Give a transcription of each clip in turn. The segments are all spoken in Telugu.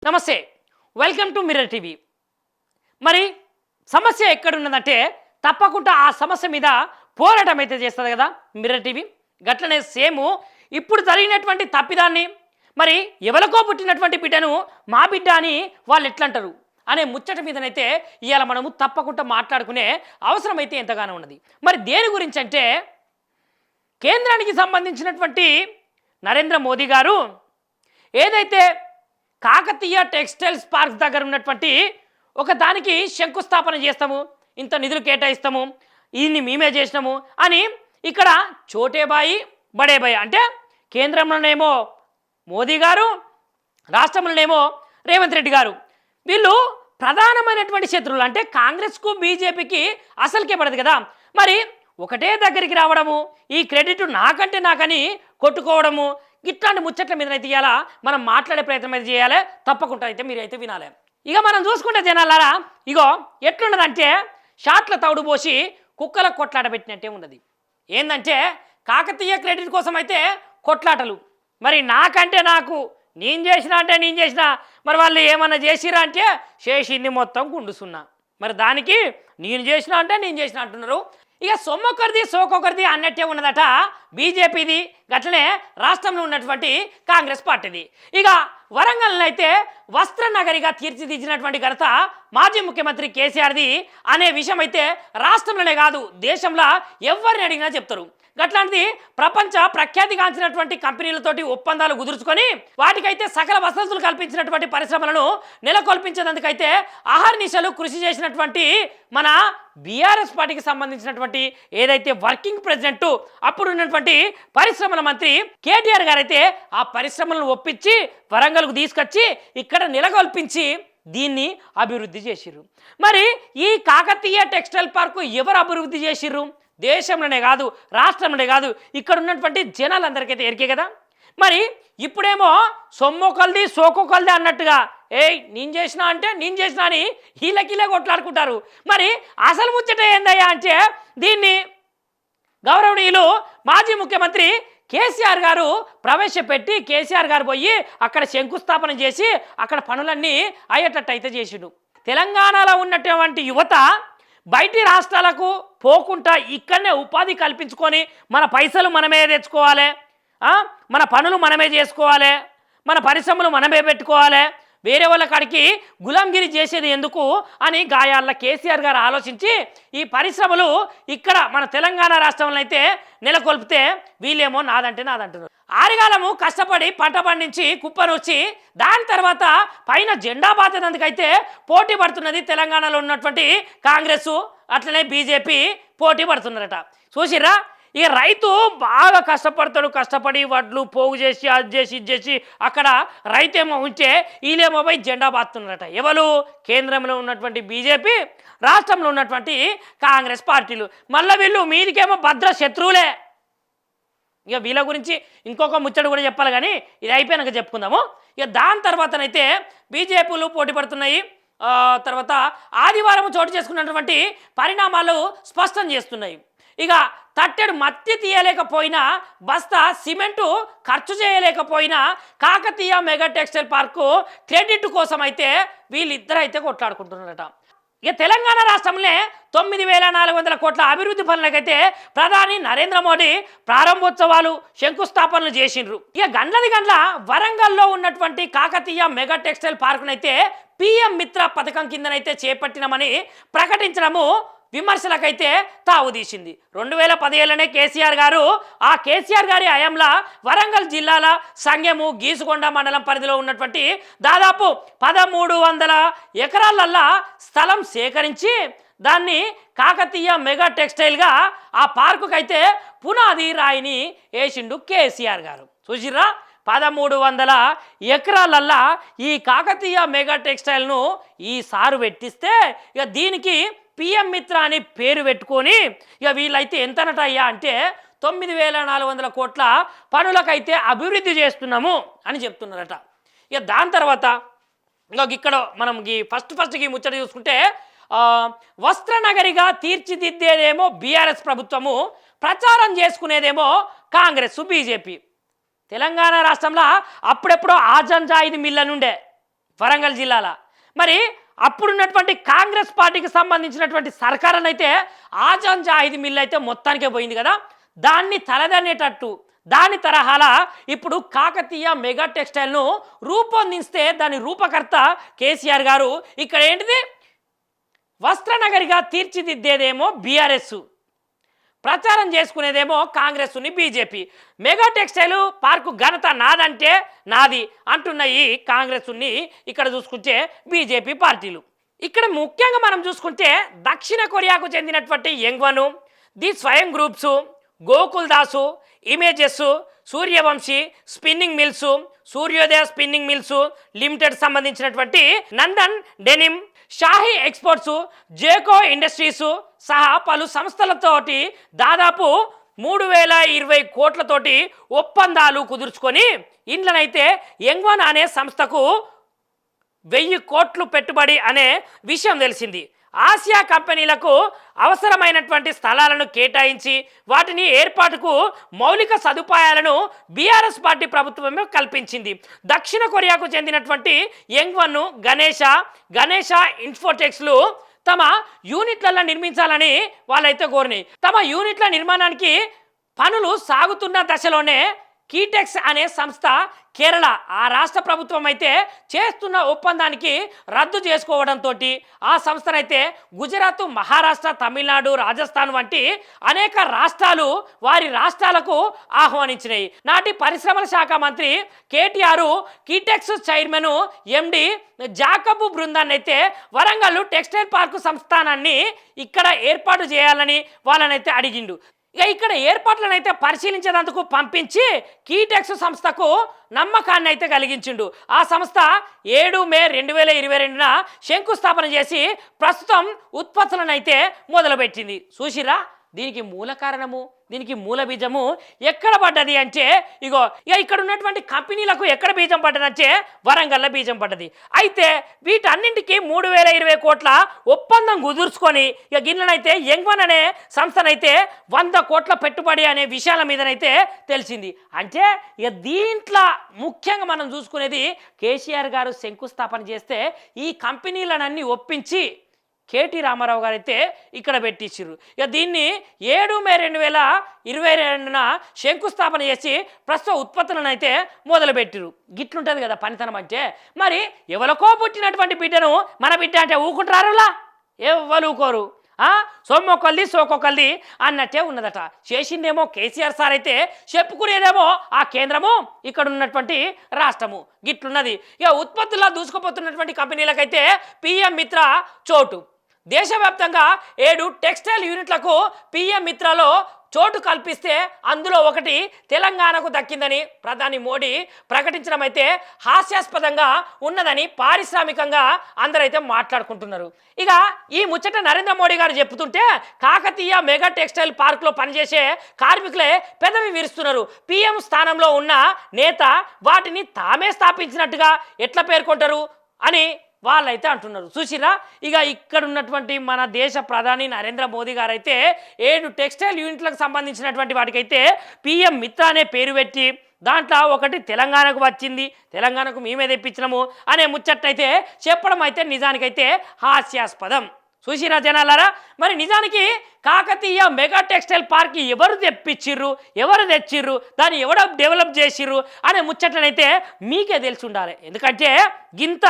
నమస్తే, వెల్కమ్ టు మిర్రర్ టీవీ. మరి సమస్య ఎక్కడున్నదంటే తప్పకుండా ఆ సమస్య మీద పోరాటం అయితే చేస్తుంది కదా మిర్రర్ టీవీ. గట్లనే సేమ్ ఇప్పుడు జరిగినటువంటి తప్పిదాన్ని మరి ఎవరికో పుట్టినటువంటి బిడ్డను మా బిడ్డ అని వాళ్ళు ఎట్లంటారు అనే ముచ్చట మీదనైతే ఇవాళ మనము తప్పకుండా మాట్లాడుకునే అవసరం అయితే ఎంతగానో ఉన్నది. మరి దేని గురించి అంటే కేంద్రానికి సంబంధించినటువంటి నరేంద్ర మోదీ గారు ఏదైతే కాకతీయ టెక్స్టైల్స్ పార్క్ దగ్గర ఉన్నటువంటి ఒక దానికి శంకుస్థాపన చేస్తాము, ఇంత నిధులు కేటాయిస్తాము, ఇన్ని మేమే చేసినాము అని ఇక్కడ చోటేబాయి బడేబాయి అంటే కేంద్రంలోనేమో మోదీ గారు, రాష్ట్రంలోనేమో రేవంత్ రెడ్డి గారు, వీళ్ళు ప్రధానమైనటువంటి శత్రువులు. అంటే కాంగ్రెస్కు బీజేపీకి అసలుకే పడదు కదా. మరి ఒకటే దగ్గరికి రావడము, ఈ క్రెడిట్ నాకంటే నాకని కొట్టుకోవడము, ఇట్లాంటి ముచ్చట్ల మీద అయితే ఇవ్వాలా మనం మాట్లాడే ప్రయత్నం అయితే చేయాలి. తప్పకుండా అయితే మీరైతే వినాలి. ఇక మనం చూసుకుంటే జనాలారా, ఇగో ఎట్లున్నదంటే షాట్ల తౌడు పోసి కుక్కల కొట్లాట పెట్టినట్టే ఉన్నది. ఏంటంటే కాకతీయ క్రెడిట్ కోసం అయితే కొట్లాటలు, మరి నాకంటే నాకు, నేను చేసిన అంటే నేను చేసిన, మరి వాళ్ళు ఏమన్నా చేసిరా అంటే చేసింది మొత్తం గుండుసున్నా, మరి దానికి నేను చేసిన అంటే నేను చేసిన అంటున్నారు. ఇక సొమ్మొక్కరిది సోకొకరిది అన్నట్టే ఉన్నదట బీజేపీది, గట్లనే రాష్ట్రంలో ఉన్నటువంటి కాంగ్రెస్ పార్టీది. ఇక వరంగల్ని అయితే వస్త్ర నగరిగా తీర్చిదిద్దినటువంటి ఘనత మాజీ ముఖ్యమంత్రి కేసీఆర్ది అనే విషయం అయితే రాష్ట్రంలోనే కాదు దేశంలో ఎవరిని అడిగినా చెప్తారు. గట్లాంటిది ప్రపంచ ప్రఖ్యాతిగాంచినటువంటి కంపెనీలతోటి ఒప్పందాలు కుదుర్చుకొని వాటికైతే సకల వసతులు కల్పించినటువంటి పరిశ్రమలను నెలకొల్పించేందుకైతే అహర్నిశలు కృషి చేసినటువంటి మన బీఆర్ఎస్ పార్టీకి సంబంధించినటువంటి ఏదైతే వర్కింగ్ ప్రెసిడెంట్ అప్పుడు ఉన్నటువంటి పరిశ్రమల మంత్రి కేటీఆర్ గారు అయితే ఆ పరిశ్రమలను ఒప్పించి వరంగల్కు తీసుకొచ్చి ఇక్కడ నెలకొల్పించి దీన్ని అభివృద్ధి చేసిర్రు. మరి ఈ కాకతీయ టెక్స్టైల్ పార్కు ఎవరు అభివృద్ధి చేసిర్రు? దేశంలోనే కాదు రాష్ట్రంలోనే కాదు ఇక్కడ ఉన్నటువంటి జనాలందరికైతే ఎరికే కదా. మరి ఇప్పుడేమో సొమ్మొకల్ది సోకొకల్ది అన్నట్టుగా నేను చేసినా అంటే నేను చేసినా అని హీలకిలే కొట్లాడుకుంటారు. మరి అసలు ముచ్చట ఏందయ్యా అంటే దీన్ని గౌరవనీయులు మాజీ ముఖ్యమంత్రి కేసీఆర్ గారు ప్రవేశపెట్టి కేసీఆర్ గారు పోయి అక్కడ శంకుస్థాపన చేసి అక్కడ పనులన్నీ అయ్యేటట్టు అయితే చేసిండు. తెలంగాణలో ఉన్నటువంటి యువత బయటి రాష్ట్రాలకు పోకుండా ఇక్కడనే ఉపాధి కల్పించుకొని మన పైసలు మనమే తెచ్చుకోవాలి, మన పనులు మనమే చేసుకోవాలి, మన పరిశ్రమలు మనమే పెట్టుకోవాలి, వేరే వాళ్ళ కాడికి గులాంగిరి చేసేది ఎందుకు అని గాయాల కేసీఆర్ గారు ఆలోచించి ఈ పరిశ్రమలు ఇక్కడ మన తెలంగాణ రాష్ట్రంలో అయితే నెలకొల్పితే వీళ్ళేమో నాదంటే నాదంటున్నారు. ఆరుగాలము కష్టపడి పంట పండించి కుప్పనొచ్చి దాని తర్వాత పైన జెండా బాధ్యతందుకైతే పోటీ పడుతున్నది తెలంగాణలో ఉన్నటువంటి కాంగ్రెస్, అట్లనే బీజేపీ పోటీ పడుతున్నారట. చూసిర్రా, ఇక రైతు బాగా కష్టపడతాడు, కష్టపడి వడ్లు పోగు చేసి అది చేసి ఇది చేసి అక్కడ రైతేమో ఉంటే వీళ్ళేమో పోయి జెండా బాస్తున్నారట. ఎవరు? కేంద్రంలో ఉన్నటువంటి బీజేపీ, రాష్ట్రంలో ఉన్నటువంటి కాంగ్రెస్ పార్టీలు. మళ్ళీ వీళ్ళు మీదికేమో భద్ర శత్రువులే. ఇక వీళ్ళ గురించి ఇంకొక ముచ్చట కూడా చెప్పాలి, కానీ ఇది అయిపోయాక చెప్పుకుందాము. ఇక దాని తర్వాతనైతే బీజేపీలు పోటీ పడుతున్నాయి. తర్వాత ఆదివారం చోటు చేసుకున్నటువంటి పరిణామాలు స్పష్టం చేస్తున్నాయి. ఇక తట్టెడు మట్టి తీయలేకపోయినా, బస్తా సిమెంటు ఖర్చు చేయలేకపోయినా Kakatiya mega textile park credit కోసం అయితే వీళ్ళిద్దరు అయితే కొట్లాడుకుంటున్నారట. ఇక తెలంగాణ రాష్ట్రంలో 9,400 కోట్ల అభివృద్ధి పనులకైతే ప్రధాని నరేంద్ర మోడీ ప్రారంభోత్సవాలు శంకుస్థాపనలు చేసిండ్రు. ఇక గండ్ల వరంగల్లో ఉన్నటువంటి కాకతీయ మెగా టెక్స్టైల్ పార్కునైతే PM మిత్ర పథకం కిందనైతే చేపట్టినామని ప్రకటించడము విమర్శలకైతే తావుదీసింది. 2017లోనే కేసీఆర్ గారి హయాంలో వరంగల్ జిల్లాల సంగెము, గీసుకొండ మండలం పరిధిలో ఉన్నటువంటి దాదాపు 1300 ఎకరాలల్లా స్థలం సేకరించి దాన్ని కాకతీయ మెగా టెక్స్టైల్గా ఆ పార్కుకైతే పునాది రాయిని వేసిండు కేసీఆర్ గారు. చూసిర్రా, 1300 ఎకరాలల్లా ఈ కాకతీయ మెగా టెక్స్టైల్ను ఈ సారు పెట్టిస్తే ఇక దీనికి PM మిత్ర అని పేరు పెట్టుకొని ఇక వీళ్ళైతే ఎంతనటయ్యా అంటే 9,400 కోట్ల పనులకైతే అభివృద్ధి చేస్తున్నాము అని చెప్తున్నారట. ఇక దాని తర్వాత ఇక్కడ మనం ఫస్ట్కి ముచ్చట చూసుకుంటే వస్త్ర నగరిగా తీర్చిదిద్దేదేమో బీఆర్ఎస్ ప్రభుత్వము, ప్రచారం చేసుకునేదేమో కాంగ్రెస్ బీజేపీ. తెలంగాణ రాష్ట్రంలో అప్పుడెప్పుడో ఆజంజాయిది మిల్ అని ఉండే, వరంగల్ జిల్లాల. మరి అప్పుడున్నటువంటి కాంగ్రెస్ పార్టీకి సంబంధించినటువంటి సర్కార్ అయితే ఆజాన్ జాహిద్ మిల్ అయితే మొత్తానికే పోయింది కదా, దాన్ని తలదన్నేటట్టు దాని తరహాల ఇప్పుడు కాకతీయ మెగా టెక్స్టైల్ను రూపొందిస్తే దాని రూపకర్త కేసీఆర్ గారు ఇక్కడ ఏంటిది వస్త్రనగరిగా తీర్చిదిద్దేదేమో బీఆర్ఎస్, ప్రచారం చేసుకునేదేమో కాంగ్రెస్ని బీజేపీ. మెగా టెక్స్టైల్ పార్కు ఘనత నాదంటే నాది అంటున్న ఈ కాంగ్రెస్ని ఇక్కడ చూసుకుంటే బీజేపీ పార్టీలు. ఇక్కడ ముఖ్యంగా మనం చూసుకుంటే దక్షిణ కొరియాకు చెందినటువంటి Youngone, the Swayam groups, Gokaldas, images, Suryavanshi spinning mills, Suryodaya spinning mills limited సంబంధించినటువంటి నందన్ డెనిమ్, షాహీ ఎక్స్పోర్ట్స్, జేకో ఇండస్ట్రీస్ సహా పలు సంస్థలతోటి దాదాపు 3020 కోట్లతోటి ఒప్పందాలు కుదుర్చుకొని ఇండ్లనైతే యంగ్వన్ అనే సంస్థకు 1000 కోట్లు పెట్టుబడి అనే విషయం తెలిసింది. ఆసియా కంపెనీలకు అవసరమైనటువంటి స్థలాలను కేటాయించి వాటిని ఏర్పాటుకు మౌలిక సదుపాయాలను బీఆర్ఎస్ పార్టీ ప్రభుత్వమే కల్పించింది. దక్షిణ కొరియాకు చెందినటువంటి యంగ్వన్ను గణేష ఇన్ఫోటెక్స్లు తమ యూనిట్లలో నిర్మించాలని వాళ్ళైతే కోరినాయి. తమ యూనిట్ల నిర్మాణానికి పనులు సాగుతున్న దశలోనే కీటెక్స్ అనే సంస్థ కేరళ ఆ రాష్ట్ర ప్రభుత్వం అయితే చేస్తున్న ఒప్పందానికి రద్దు చేసుకోవడంతో ఆ సంస్థనైతే గుజరాత్, మహారాష్ట్ర, తమిళనాడు, రాజస్థాన్ వంటి అనేక రాష్ట్రాలు వారి రాష్ట్రాలకు ఆహ్వానించినాయి. నాటి పరిశ్రమల శాఖ మంత్రి కేటీఆర్ కీటెక్స్ చైర్మన్ ఎండి జాకబ్ బృందాన్ని అయితే వరంగల్ టెక్స్టైల్ పార్కు సంస్థానాన్ని ఇక్కడ ఏర్పాటు చేయాలని వాళ్ళనైతే అడిగిండు. ఇక ఇక్కడ ఏర్పాట్లను అయితే పరిశీలించేందుకు పంపించి కీటెక్స్ సంస్థకు నమ్మకాన్ని అయితే కలిగించిండు. ఆ సంస్థ 7 మే 2022న శంకుస్థాపన చేసి ప్రస్తుతం ఉత్పత్తులను అయితే మొదలుపెట్టింది. చూసిరా, దీనికి మూల కారణము, దీనికి మూల బీజము ఎక్కడ పడ్డది అంటే ఇక ఇక్కడ ఉన్నటువంటి కంపెనీలకు ఎక్కడ బీజం పడ్డదంటే వరంగల్లో బీజం పడ్డది. అయితే వీటన్నింటికి 3020 కోట్ల ఒప్పందం కుదుర్చుకొని ఇక గిన్నెనైతే యంగ్వన్ అనే సంస్థనైతే 100 కోట్ల పెట్టుబడి అనే విషయాల మీదనైతే తెలిసింది. అంటే ఇక దీంట్లో ముఖ్యంగా మనం చూసుకునేది కేసీఆర్ గారు శంకుస్థాపన చేస్తే ఈ కంపెనీలనన్నీ ఒప్పించి కేటీ రామారావు గారు అయితే ఇక్కడ పెట్టించారు. ఇక దీన్ని 7 మే 2022న శంకుస్థాపన చేసి ప్రస్తుత ఉత్పత్తులను అయితే మొదలుపెట్టారు. గిట్లుంటుంది కదా పనితనం అంటే. మరి ఎవరికో పుట్టినటువంటి బిడ్డను మన బిడ్డ అంటే ఊకుంటారులా, ఎవరు ఊకోరు. సొమ్మొక్కల్ది సోకొక్కల్ది అన్నట్టే ఉన్నదట. చేసిందేమో కేసీఆర్ సార్ అయితే చెప్పుకునేదేమో ఆ కేంద్రము, ఇక్కడ ఉన్నటువంటి రాష్ట్రము. గిట్లున్నది. ఇక ఉత్పత్తుల్లో దూసుకుపోతున్నటువంటి కంపెనీలకైతే పిఎం మిత్ర చోటు. దేశవ్యాప్తంగా 7 టెక్స్టైల్ యూనిట్లకు పిఎం మిత్రలో చోటు కల్పిస్తే అందులో ఒకటి తెలంగాణకు దక్కిందని ప్రధాని మోడీ ప్రకటించడం అయితే హాస్యాస్పదంగా ఉన్నదని పారిశ్రామికంగా అందరైతే మాట్లాడుకుంటున్నారు. ఇక ఈ ముచ్చట నరేంద్ర మోడీ గారు చెప్తుంటే కాకతీయ మెగా టెక్స్టైల్ పార్కులో పనిచేసే కార్మికులే పెదవి విరుస్తున్నారు. పిఎం స్థానంలో ఉన్న నేత వాటిని తామే స్థాపించినట్టుగా ఎట్లా పేర్కొంటారు అని వాళ్ళైతే అంటున్నారు. చూసిరా, ఇక ఇక్కడ ఉన్నటువంటి మన దేశ ప్రధాని నరేంద్ర మోదీ గారు అయితే 7 టెక్స్టైల్ యూనిట్లకు సంబంధించినటువంటి వాటికైతే పిఎం మిత్ర అనే పేరు పెట్టి దాంట్లో ఒకటి తెలంగాణకు వచ్చింది, తెలంగాణకు మేమే తెప్పించినాము అనే ముచ్చట్టయితే చెప్పడం అయితే నిజానికైతే హాస్యాస్పదం. చూసిరా జనాలారా, మరి నిజానికి కాకతీయ మెగా టెక్స్టైల్ పార్క్ ఎవరు తెప్పించిర్రు, ఎవరు తెచ్చిర్రు, దాన్ని ఎవడో డెవలప్ చేసిర్రు అనే ముచ్చట్లనైతే మీకే తెలిసి ఉండాలి. ఎందుకంటే గింత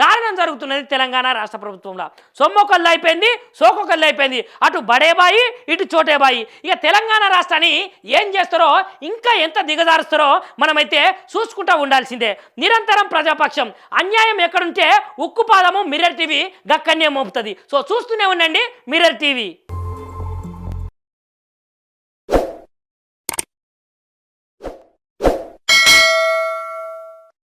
దారుణం జరుగుతున్నది తెలంగాణ రాష్ట్ర ప్రభుత్వంలో. సొమ్మొకళ్ళు అయిపోయింది, సోకొకళ్ళు అయిపోయింది. అటు బడేబాయి, ఇటు చోటేబాయి. ఇక తెలంగాణ రాష్ట్రాన్ని ఏం చేస్తారో, ఇంకా ఎంత దిగజారుస్తారో మనమైతే చూసుకుంటూ ఉండాల్సిందే. నిరంతరం ప్రజాపక్షం. అన్యాయం ఎక్కడుంటే ఉక్కుపాదము మిర్రర్ టీవీ గక్కన్నే మోపుతుంది. సో చూస్తూనే ఉండండి మిర్రర్ టీవీ.